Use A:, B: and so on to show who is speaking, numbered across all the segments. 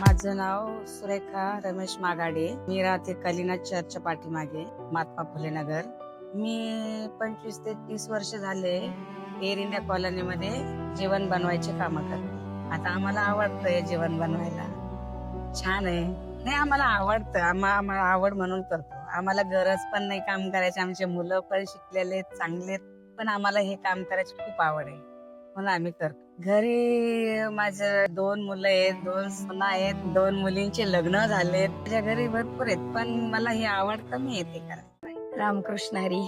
A: माझं नाव सुरेखा रमेश मागाडे. मी राहते कलिना चर्चच्या पाठीमागे, महात्मा फुले नगर. मी 25 ते 30 वर्ष झाले एअर इंडिया कॉलनीमध्ये जेवण बनवायचे काम करते. आता आम्हाला आवडतं हे जेवण बनवायला, छान आहे. नाही, आम्हाला आवडतं, आम्हाला आवड म्हणून करतो. आम्हाला गरज पण नाही काम करायची, आमचे मुलं पण शिकलेले आहेत, चांगले आहेत, पण आम्हाला हे काम करायची खूप आवड आहे म्हणून आम्ही करतो. घरी माझे 2 मुलं आहेत, 2 सुना आहेत, 2 मुलींचे लग्न झालेत. माझ्या घरी भरपूर आहेत, पण मला हे आवडतं, मी येते करायला.
B: रामकृष्ण हरी.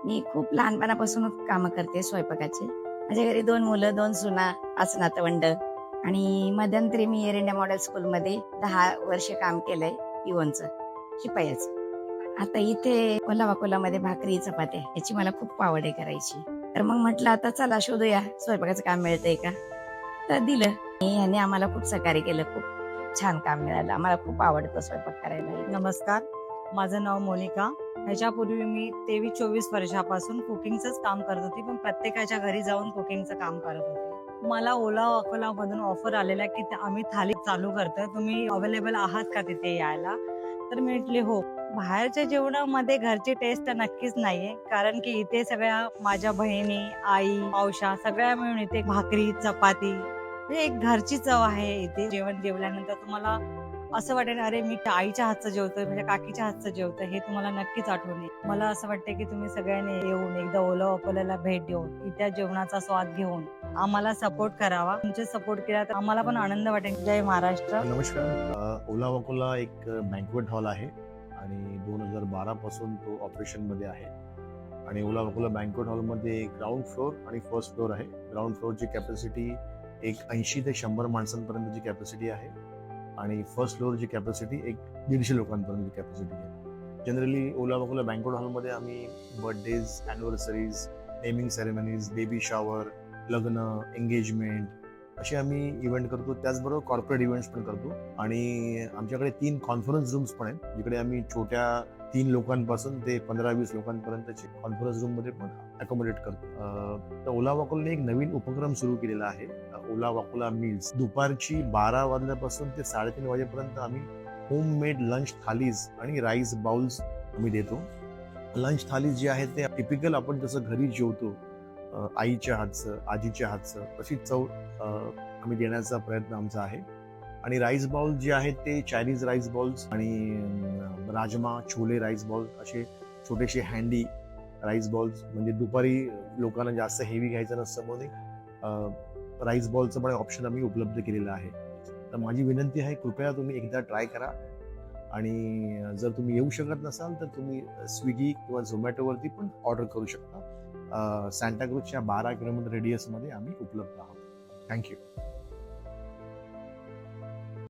B: मी खूप लहानपणापासूनच कामं करते स्वयंपाकाचे. माझ्या घरी 2 मुलं, 2 सुना, 5 नातवंड. आणि मध्यंतरी मी एअर इंडिया मॉडेल स्कूलमध्ये 10 वर्ष काम केलंय, पिओनचं, शिपायाचं. आता इथे कोल्हामध्ये भाकरी चपात्या याची मला खूप आवड आहे करायची. तर मग म्हटलं आता चला शोधूया स्वयंपाकाचं काम मिळतंय का, तर दिलं. ह्याने आम्हाला खूप सहकार्य केलं, खूप छान काम मिळालं. आम्हाला खूप आवडतं स्वयंपाक करायला.
C: नमस्कार, माझं नाव मोनिका. ह्याच्यापूर्वी मी 23-24 वर्षापासून कुकिंगचंच काम करत होती, पण प्रत्येकाच्या घरी जाऊन कुकिंगचं काम करत होते. मला ओला अकोलामधून ऑफर आलेला की आम्ही थाली चालू करतोय, तुम्ही अवेलेबल आहात का तिथे यायला? तर मी म्हटले हो. बाहेरच्या जेवणामध्ये घरची टेस्ट तर नक्कीच नाहीये, कारण की इथे सगळ्या माझ्या बहिणी, आई, मावशा सगळ्या मिळून इथे भाकरी चपाती म्हणजे एक घरची चव आहे. इथे जेवण जेवल्यानंतर तुम्हाला असं वाटेल अरे मी आईच्या हातचं जेवतोय, म्हणजे काकीच्या हातचं जेवतोय, हे तुम्हाला नक्कीच आठवण येईल. मला असं वाटतं की तुम्ही सगळ्यांनी येऊन एकदा ओला अकोल्याला भेट देऊन इथे जेवणाचा स्वाद घेऊन आम्हाला सपोर्ट करावा. तुमचे सपोर्ट केला तर आम्हाला पण आनंद वाटेल. जय महाराष्ट्र.
D: नमस्कार. ओला अकोला एक बँक्वेट हॉल आहे आणि 2012 पासून तो ऑपरेशन मध्ये आहे. आणि ओला अकोला बँक्वेट हॉलमध्ये ग्राउंड फ्लोअर आणि फर्स्ट फ्लोअर आहे. ग्राउंड फ्लोअरची कॅपॅसिटी एक 80 ते 100 माणसांपर्यंतची कॅपॅसिटी आहे आणि फर्स्ट फ्लोअरची कॅपॅसिटी एक 150 लोकांपर्यंतची कॅपॅसिटी आहे. जनरली ओला अकोला बँक्वेट हॉलमध्ये आम्ही birthdays, anniversaries, naming ceremonies, baby shower, लग्न, एंगेजमेंट असे आम्ही इव्हेंट करतो. त्याचबरोबर कॉर्पोरेट इव्हेंट्स पण करतो. आणि आमच्याकडे 3 कॉन्फरन्स रूम्स पण आहेत, जिकडे आम्ही छोट्या 3 लोकांपासून ते 15-20 लोकांपर्यंतचे कॉन्फरन्स रूम मध्ये पण अकोमोडेट करतो. तर ओला वाकोलाने एक नवीन उपक्रम सुरू केलेला आहे, ओला वाकोला मील्स. दुपारची 12 वाजल्यापासून ते 3:30 वाजेपर्यंत आम्ही होममेड लंच थालीज आणि राईस बाउल्स आम्ही देतो. लंच थालीज जे आहेत ते टिपिकल आपण जसं घरी जेवतो, आईच्या हातचं, आजीच्या हातचं, अशी चव आम्ही देण्याचा प्रयत्न आमचा आहे. आणि राईस बाउल जे आहेत ते चायनीज राईस बाउल्स आणि राजमा, छोले राईस बाउल असे छोटेसे हँडी राईस बाउल्स, म्हणजे दुपारी लोकांना जास्त हेवी घ्यायचं नसतं म्हणून राईस बॉलचं पण ऑप्शन आम्ही उपलब्ध केलेलं आहे. तर माझी विनंती आहे, कृपया तुम्ही एकदा ट्राय करा. आणि जर तुम्ही येऊ शकत नसाल तर तुम्ही स्विगी किंवा झोमॅटोवरती पण ऑर्डर करू शकता. सांताक्रूजच्या 12 किलोमीटर रेडियसमध्ये आम्ही उपलब्ध आहोत. थँक्यू.